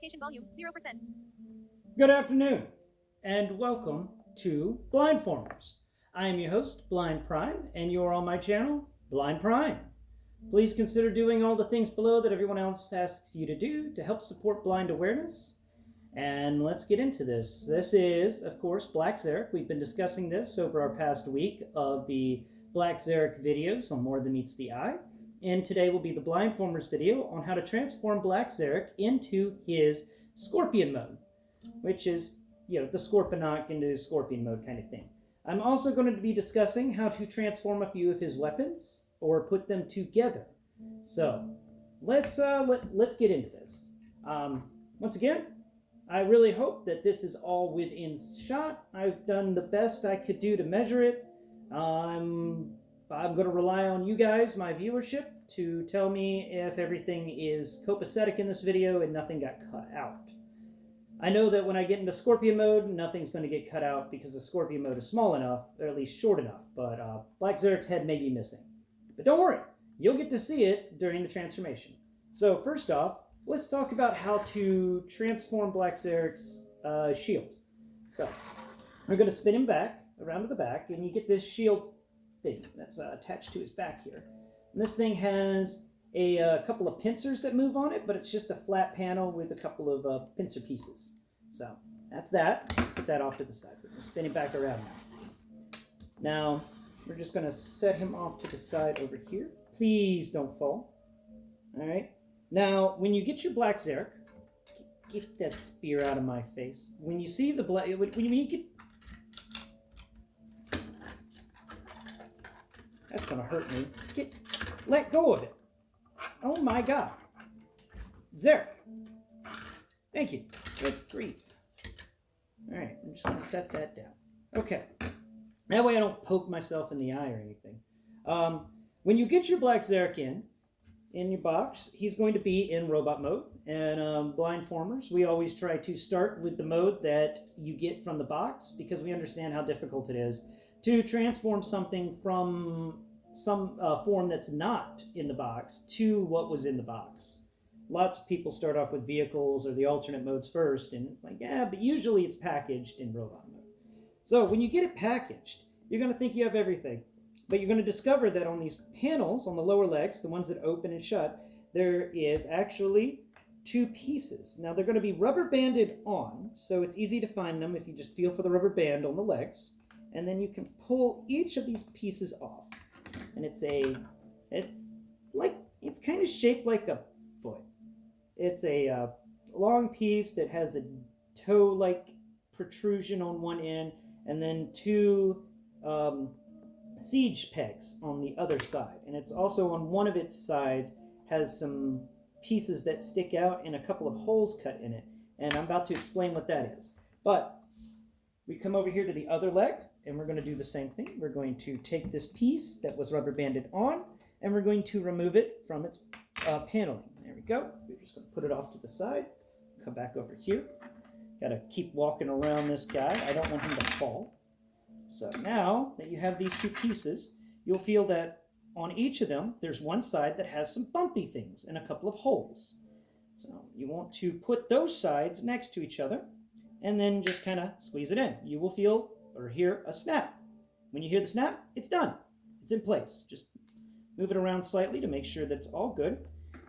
Magnification volume 0%. Good afternoon, and welcome to Blindformers. I am your host, Blind Prime, and you're on my channel, Blind Prime. Please consider doing all the things below that everyone else asks you to do to help support blind awareness. And let's get into this. This is, of course, Black Zarek. We've been discussing this over our past week of the Black Zarek videos on More Than Meets the Eye. And today will be the Blindformers video on how to transform Black Zarek into his Scorpion mode, which is, the Scorponok into Scorpion mode kind of thing. I'm also going to be discussing how to transform a few of his weapons or put them together. So let's get into this. Once again, I really hope that this is all within shot. I've done the best I could do to measure it. I'm going to rely on you guys, my viewership, to tell me if everything is copacetic in this video and nothing got cut out. I know that when I get into Scorpion mode, nothing's going to get cut out because the Scorpion mode is small enough, or at least short enough, but Black Zarek's head may be missing. But don't worry, you'll get to see it during the transformation. So first off, let's talk about how to transform Black Zarek's shield. So we're going to spin him back, around to the back, and you get this shield thing that's attached to his back here. And this thing has a couple of pincers that move on it, but it's just a flat panel with a couple of pincer pieces. So that's that. Put that off to the side. We're going to spin it back around now. Now, we're just going to set him off to the side over here. Please don't fall. All right. Now, when you get your Black Zarek, get that spear out of my face. When you see the black, when you get, that's going to hurt me. Let go of it. Oh my God. Zarek. Thank you. Good grief. All right, I'm just going to set that down. Okay. That way I don't poke myself in the eye or anything. When you get your Black Zarek in your box, he's going to be in robot mode. And Blindformers, we always try to start with the mode that you get from the box because we understand how difficult it is to transform something from some form that's not in the box to what was in the box. Lots of people start off with vehicles or the alternate modes first, and it's like, yeah, but usually it's packaged in robot mode. So when you get it packaged, you're going to think you have everything, but you're going to discover that on these panels, on the lower legs, the ones that open and shut, there is actually two pieces. Now they're going to be rubber banded on, so it's easy to find them if you just feel for the rubber band on the legs, and then you can pull each of these pieces off. And it's kind of shaped like a foot. It's a long piece that has a toe-like protrusion on one end, and then two siege pegs on the other side. And it's also on one of its sides has some pieces that stick out and a couple of holes cut in it. And I'm about to explain what that is. But we come over here to the other leg, and we're going to do the same thing. We're going to take this piece that was rubber banded on, and we're going to remove it from its paneling. There we go. We're just going to put it off to the side. Come back over here. Got to keep walking around this guy. I don't want him to fall. So now that you have these two pieces, you'll feel that on each of them, there's one side that has some bumpy things and a couple of holes. So you want to put those sides next to each other, and then just kind of squeeze it in. You will feel or hear a snap. When you hear the snap, it's done. It's in place. Just move it around slightly to make sure that it's all good.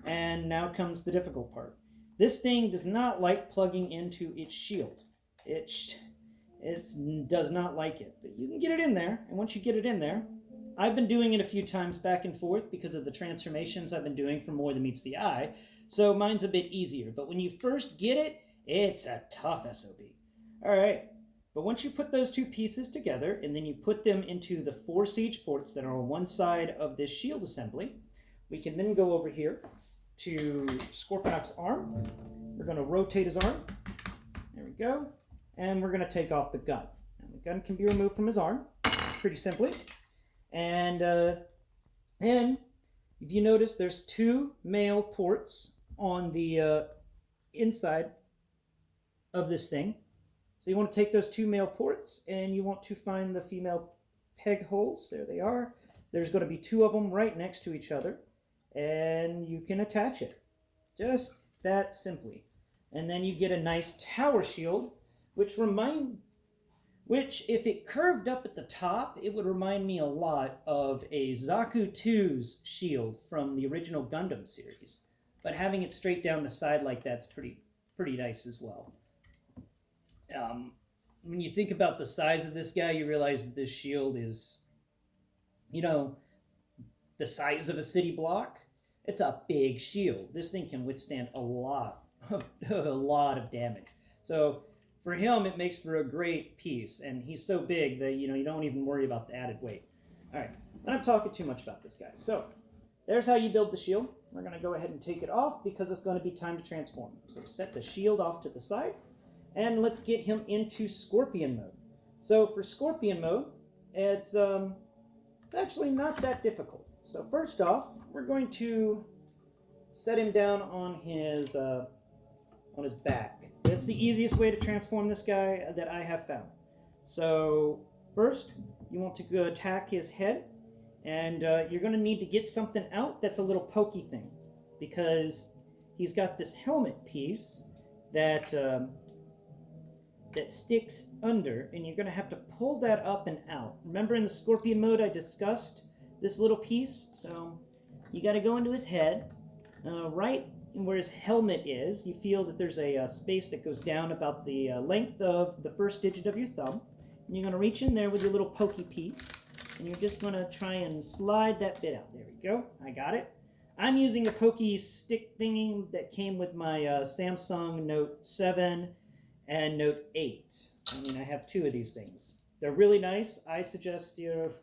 And now comes the difficult part. This thing does not like plugging into its shield. It does not like it. But you can get it in there, and once you get it in there, I've been doing it a few times back and forth because of the transformations I've been doing for More Than Meets the Eye, so mine's a bit easier. But when you first get it, it's a tough SOB. All right. But once you put those two pieces together and then you put them into the 4 siege ports that are on one side of this shield assembly, we can then go over here to Scorponok's arm. We're going to rotate his arm. There we go. And we're going to take off the gun. And the gun can be removed from his arm pretty simply. And if you notice, there's 2 male ports on the inside of this thing. So you want to take those 2 male ports and you want to find the female peg holes. There they are. There's going to be 2 of them right next to each other, and you can attach it. Just that simply. And then you get a nice tower shield, which if it curved up at the top, it would remind me a lot of a Zaku 2's shield from the original Gundam series. But having it straight down the side like that's pretty nice as well. When you think about the size of this guy, you realize that this shield is, the size of a city block. It's a big shield. This thing can withstand a lot of damage. So for him, it makes for a great piece, and he's so big that you don't even worry about the added weight. All right, but I'm talking too much about this guy. So there's how you build the shield. We're going to go ahead and take it off because it's going to be time to transform. So set the shield off to the side, and let's get him into Scorpion mode. So for Scorpion mode, it's actually not that difficult. So first off, we're going to set him down on his back. That's the easiest way to transform this guy that I have found. So first, you want to go attack his head, and you're going to need to get something out that's a little pokey thing, because he's got this helmet piece that sticks under, and you're going to have to pull that up and out. Remember in the Scorpion mode I discussed this little piece? So you got to go into his head, right where his helmet is. You feel that there's a space that goes down about the length of the first digit of your thumb, and you're going to reach in there with your little pokey piece, and you're just going to try and slide that bit out. There we go. I got it. I'm using a pokey stick thingy that came with my Samsung Note 7 and Note 8. I have two of these things. They're really nice. I suggest you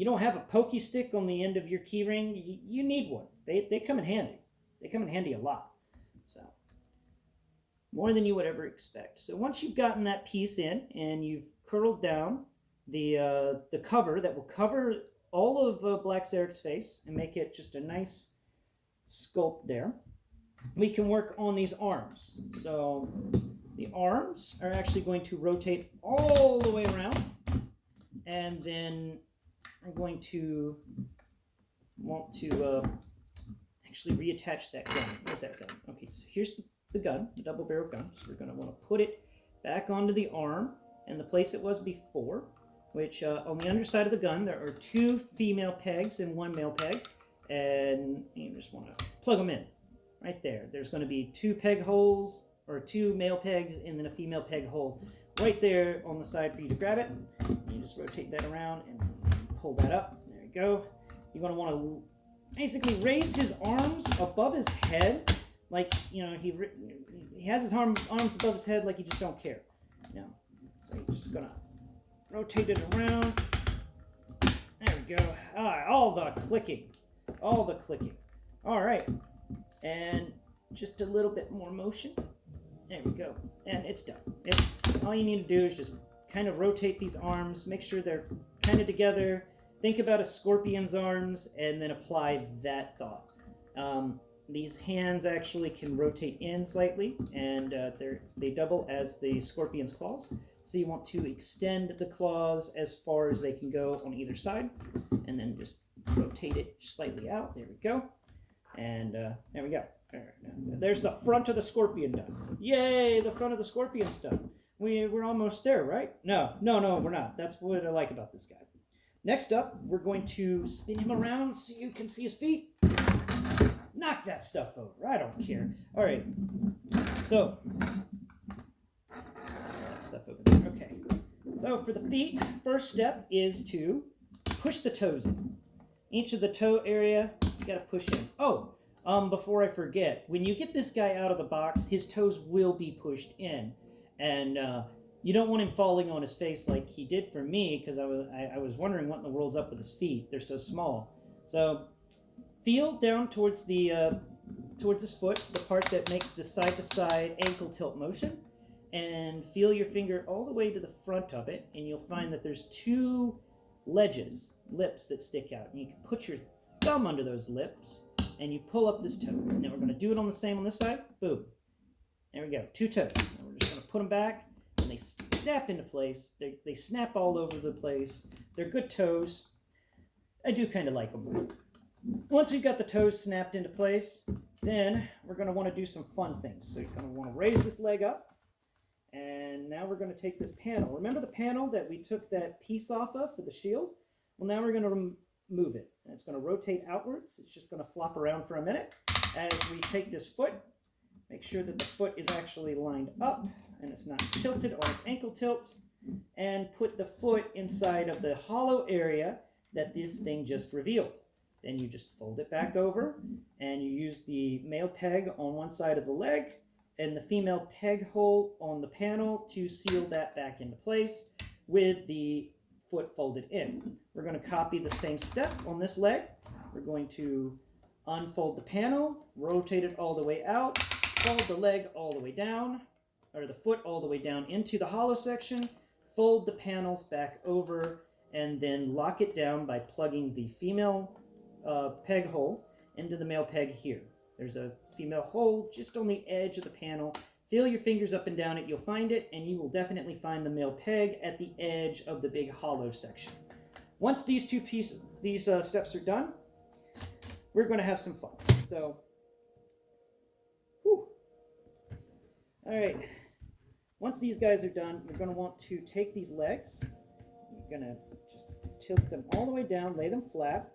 don't have a pokey stick on the end of your keyring, you need one. They come in handy. They come in handy a lot. So, more than you would ever expect. So once you've gotten that piece in and you've curled down the cover that will cover all of Black Zarek's face and make it just a nice sculpt there, we can work on these arms. So the arms are actually going to rotate all the way around, and then I'm going to want to actually reattach that gun. Where's that gun? Okay, so here's the gun, the double barrel gun. So we're going to want to put it back onto the arm and the place it was before, which on the underside of the gun there are 2 female pegs and 1 male peg, and you just want to plug them in right there. There's going to be 2 peg holes, or 2 male pegs, and then a female peg hole right there on the side for you to grab it. You just rotate that around and pull that up. There you go. You're going to want to basically raise his arms above his head, like he has his arms above his head, like you just don't care. So you're just gonna rotate it around. There we go. All the clicking. All right, and just a little bit more motion. There we go, and it's done. It's all you need to do is just kind of rotate these arms, make sure they're kind of together. Think about a scorpion's arms, and then apply that thought. These hands actually can rotate in slightly, and they double as the scorpion's claws. So you want to extend the claws as far as they can go on either side, and then just rotate it slightly out. There we go. And there we go. There's the front of the scorpion done. Yay, the front of the scorpion's done. We're almost there, right? No, we're not. That's what I like about this guy. Next up, we're going to spin him around so you can see his feet. Knock that stuff over. I don't care. All right. So, that stuff over there. Okay. So for the feet, first step is to push the toes in. Each of the toe area, you got to push in. Oh, before I forget, when you get this guy out of the box, his toes will be pushed in, and you don't want him falling on his face like he did for me, because I was wondering what in the world's up with his feet. They're so small. So feel down towards his foot, the part that makes the side-to-side ankle tilt motion, and feel your finger all the way to the front of it, and you'll find that there's 2 lips that stick out, and you can put your thumb under those lips, and you pull up this toe. Now we're going to do it on the same on this side. Boom. There we go. 2 toes. And we're just going to put them back, and they snap into place. They snap all over the place. They're good toes. I do kind of like them. Once we've got the toes snapped into place, then we're going to want to do some fun things. So you're going to want to raise this leg up. And now we're going to take this panel. Remember the panel that we took that piece off of for the shield? Well, now we're going to remove it. And it's going to rotate outwards. It's just going to flop around for a minute. As we take this foot, make sure that the foot is actually lined up and it's not tilted on its ankle tilt. And put the foot inside of the hollow area that this thing just revealed. Then you just fold it back over and you use the male peg on one side of the leg and the female peg hole on the panel to seal that back into place with the foot folded in. We're going to copy the same step on this leg. We're going to unfold the panel, rotate it all the way out, fold the leg all the way down, or the foot all the way down into the hollow section, fold the panels back over, and then lock it down by plugging the female peg hole into the male peg here. There's a female hole just on the edge of the panel. Feel your fingers up and down it, you'll find it, and you will definitely find the male peg at the edge of the big hollow section. Once these steps are done, we're going to have some fun. So, whew. All right. Once these guys are done, we're going to want to take these legs. You're going to just tilt them all the way down, lay them flat,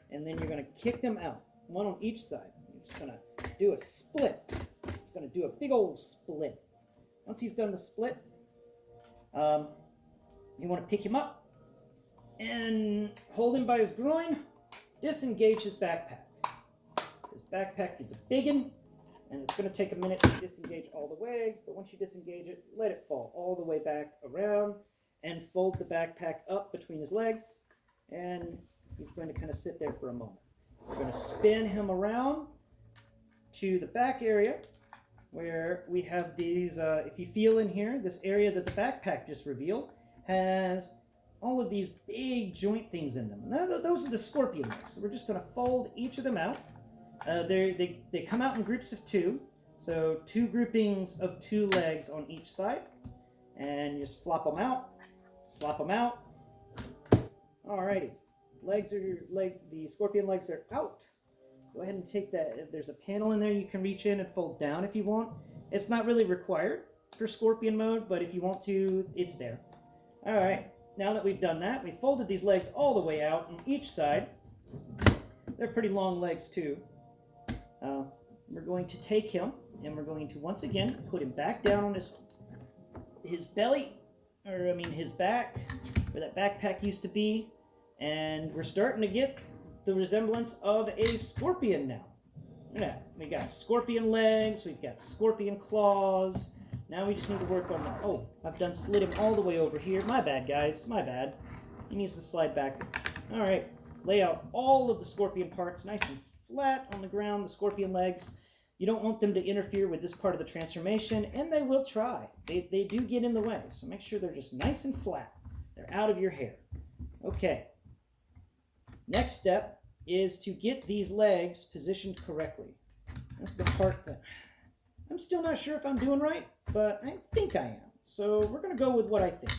and then you're going to kick them out, one on each side. You're just going to do a split. It's going to do a big old split. Once he's done the split, you want to pick him up and hold him by his groin, disengage his backpack. His backpack is a big one, and it's going to take a minute to disengage all the way, but once you disengage it, let it fall all the way back around and fold the backpack up between his legs, and he's going to kind of sit there for a moment. We're going to spin him around to the back area where we have these, if you feel in here, this area that the backpack just revealed has all of these big joint things in them. Now, those are the scorpion legs. So we're just going to fold each of them out. They come out in groups of two. So 2 groupings of 2 legs on each side. And you just flop them out. Flop them out. Alrighty. The scorpion legs are out. Go ahead and take that. There's a panel in there you can reach in and fold down if you want. It's not really required for scorpion mode, but if you want to, it's there. Alright. Now that we've done that, we folded these legs all the way out on each side. They're pretty long legs too. We're going to take him and we're going to once again put him back down on his belly, or his back, where that backpack used to be, and we're starting to get the resemblance of a scorpion now. Yeah, we got scorpion legs, we've got scorpion claws. Now we just need to work on the... Oh, I've done slid him all the way over here. My bad, guys. My bad. He needs to slide back. All right. Lay out all of the scorpion parts nice and flat on the ground, the scorpion legs. You don't want them to interfere with this part of the transformation, and they will try. They do get in the way, so make sure they're just nice and flat. They're out of your hair. Okay. Next step is to get these legs positioned correctly. That's the part that I'm still not sure if I'm doing right, but I think I am. So we're going to go with what I think.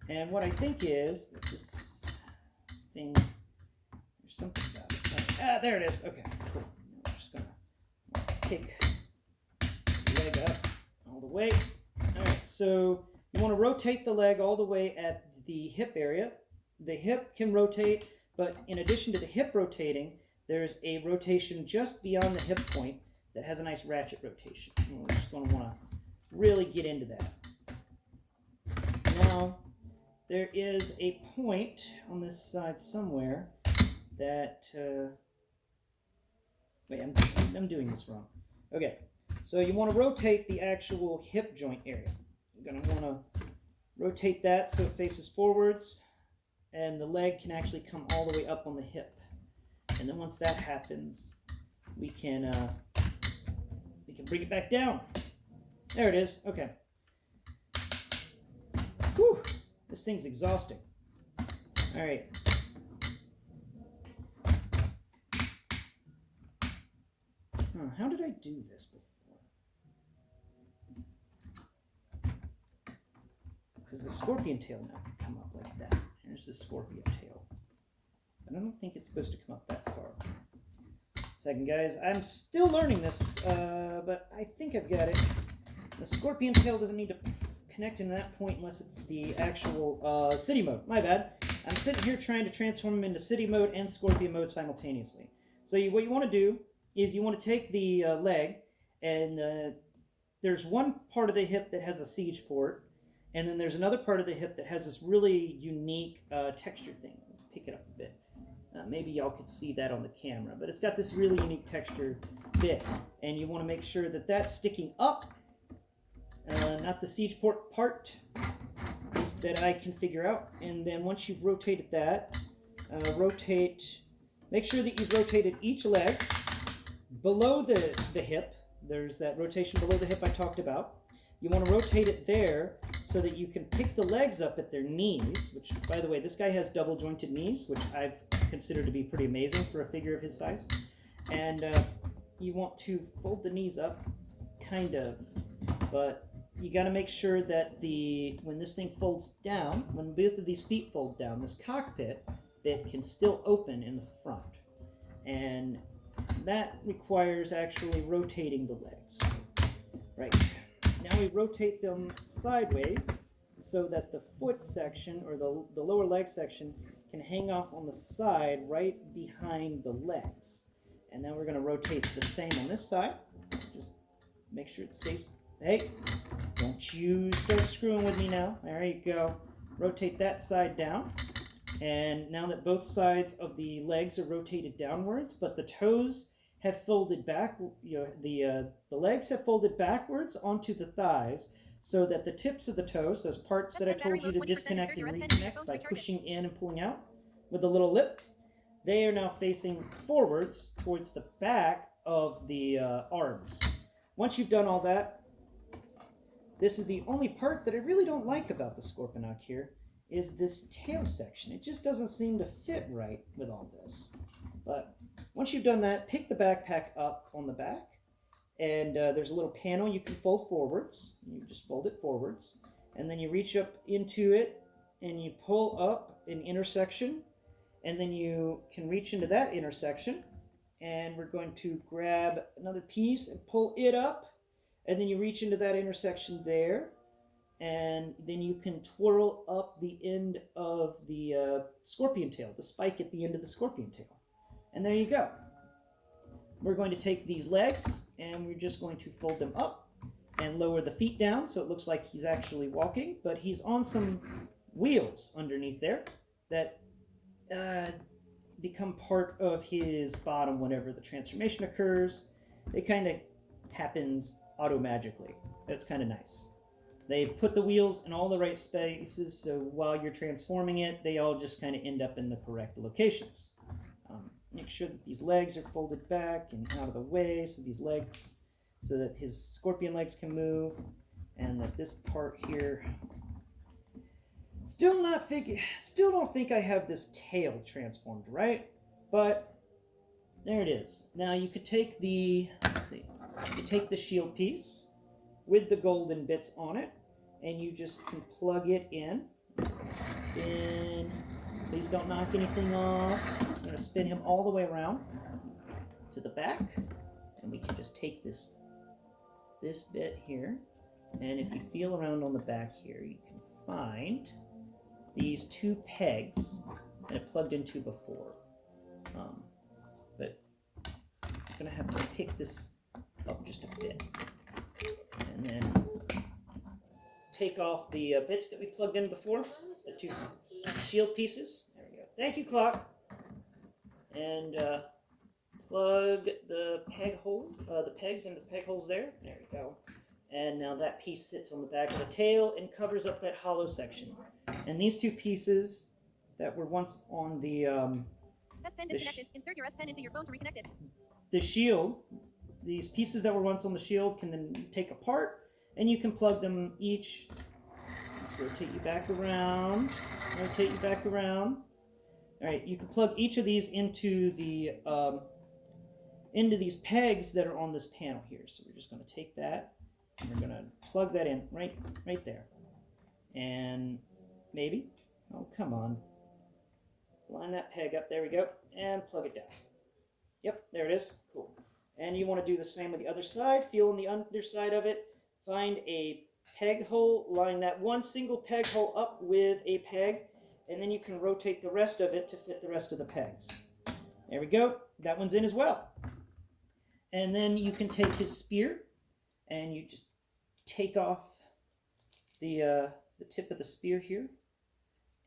And what I think is that this thing, there's something about it. There it is. Okay, cool. I'm just going to kick this leg up all the way. All right, so you want to rotate the leg all the way at the hip area. The hip can rotate, but in addition to the hip rotating, there's a rotation just beyond the hip point that has a nice ratchet rotation. And we're just going to want to really get into that. Now, there is a point on this side somewhere that... wait, I'm doing this wrong. Okay, so you want to rotate the actual hip joint area. You're going to want to rotate that so it faces forwards, and the leg can actually come all the way up on the hip. And then once that happens, we can bring it back down. There it is. Okay. Whew. This thing's exhausting. All right. How did I do this before? Because the scorpion tail now can come up like that. Here's the scorpion tail. I don't think it's supposed to come up that far. Second, guys, I'm still learning this, but I think I've got it. The scorpion tail doesn't need to connect in that point unless it's the actual city mode. My bad. I'm sitting here trying to transform him into city mode and scorpion mode simultaneously. So what you want to do is you want to take the leg, and there's one part of the hip that has a siege port, and then there's another part of the hip that has this really unique texture thing. Pick it up a bit. Maybe y'all could see that on the camera, but it's got this really unique texture bit, and you want to make sure that that's sticking up, not the siege port part that I can figure out. And then once you've rotated that, make sure that you've rotated each leg below the hip. There's that rotation below the hip I talked about. You want to rotate it there so that you can pick the legs up at their knees, which, by the way, this guy has double jointed knees, which I've considered to be pretty amazing for a figure of his size. And you want to fold the knees up, kind of, but you got to make sure that when this thing folds down, when both of these feet fold down, this cockpit bit can still open in the front. And that requires actually rotating the legs. Right. Now we rotate them sideways so that the foot section, or the lower leg section, can hang off on the side right behind the legs. And now we're going to rotate the same on this side. Just make sure it stays. Hey, don't you start screwing with me now. There you go. Rotate that side down. And now that both sides of the legs are rotated downwards, but the toes have folded back, the legs have folded backwards onto the thighs, so that the tips of the toes, those parts that I told you to disconnect and reconnect by pushing in and pulling out with the little lip, they are now facing forwards towards the back of the arms. Once you've done all that, this is the only part that I really don't like about the Scorponok here, is this tail section. It just doesn't seem to fit right with all this. But once you've done that, pick the backpack up on the back, and there's a little panel you can fold forwards. You just fold it forwards, and then you reach up into it, and you pull up an intersection, and then you can reach into that intersection, and we're going to grab another piece and pull it up, and then you reach into that intersection there, and then you can twirl up the end of the scorpion tail, the spike at the end of the scorpion tail. And there you go. We're going to take these legs, and we're just going to fold them up and lower the feet down so it looks like he's actually walking, but he's on some wheels underneath there that become part of his bottom whenever the transformation occurs. It kind of happens auto-magically. It's kind of nice. They've put the wheels in all the right spaces, so while you're transforming it, they all just kind of end up in the correct locations. Make sure that these legs are folded back and out of the way, so that his scorpion legs can move, and that this part here. Still don't think I have this tail transformed right, but there it is. Now you could take the shield piece with the golden bits on it, and you just can plug it in. Spin. Please don't knock anything off. I'm going to spin him all the way around to the back, and we can just take this bit here, and if you feel around on the back here, you can find these two pegs that I plugged into before. But I'm going to have to pick this up just a bit, and then take off the bits that we plugged in before, the two shield pieces. There we go. Thank you, clock. And plug the pegs into the peg holes there. There we go. And now that piece sits on the back of the tail and covers up that hollow section. And these two pieces that were once on the S Pen disconnected. Insert your S Pen into your phone to reconnect it. The shield, these pieces that were once on the shield can then take apart, and you can plug them each. Let's rotate you back around. Rotate you back around. All right, you can plug each of these into the into these pegs that are on this panel here. So we're just going to take that, and we're going to plug that in right there. And maybe, oh come on, line that peg up. There we go. And plug it down. Yep, there it is. Cool. And you want to do the same with the other side. Feel on the underside of it. Find a peg hole. Line that one single peg hole up with a peg. And then you can rotate the rest of it to fit the rest of the pegs. There we go. That one's in as well. And then you can take his spear and you just take off the tip of the spear here.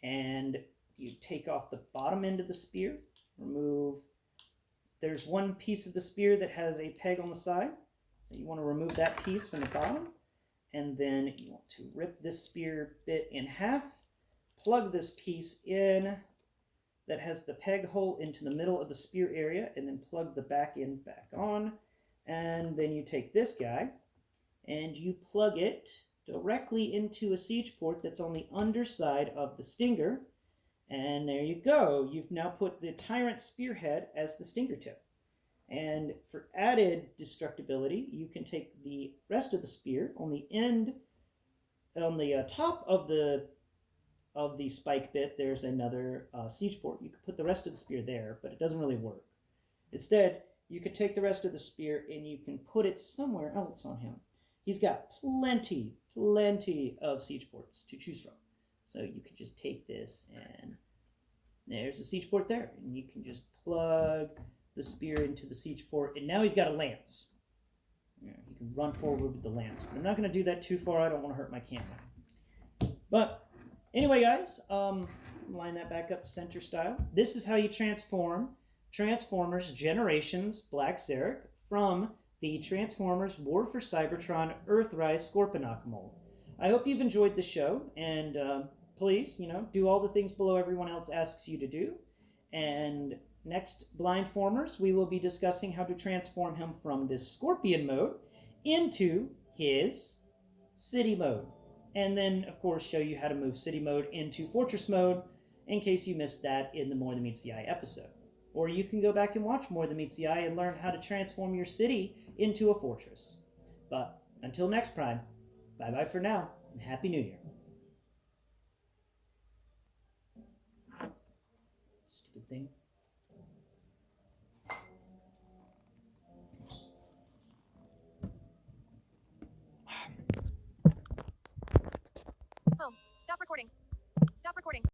And you take off the bottom end of the spear. Remove. There's one piece of the spear that has a peg on the side. So you want to remove that piece from the bottom. And then you want to rip this spear bit in half. Plug this piece in that has the peg hole into the middle of the spear area, and then plug the back end back on. And then you take this guy and you plug it directly into a siege port that's on the underside of the stinger. And there you go. You've now put the tyrant spearhead as the stinger tip. And for added destructibility, you can take the rest of the spear on the end, on the top of the spike bit. There's another siege port. You could put the rest of the spear there, but it doesn't really work. Instead, you could take the rest of the spear and you can put it somewhere else on him. He's got plenty of siege ports to choose from. So you could just take this, and there's a siege port there. And you can just plug the spear into the siege port, and now he's got a lance. Yeah, he can run forward with the lance. But I'm not going to do that too far. I don't want to hurt my camera. But anyway, guys, line that back up center style. This is how you transform Transformers Generations Black Zarek from the Transformers War for Cybertron Earthrise Scorponok mold. I hope you've enjoyed the show, and please, do all the things below everyone else asks you to do. And next Blindformers, we will be discussing how to transform him from this Scorpion mode into his City mode. And then, of course, show you how to move City mode into Fortress mode, in case you missed that in the More Than Meets the Eye episode. Or you can go back and watch More Than Meets the Eye and learn how to transform your city into a fortress. But until next Prime, bye-bye for now, and Happy New Year. Stupid thing.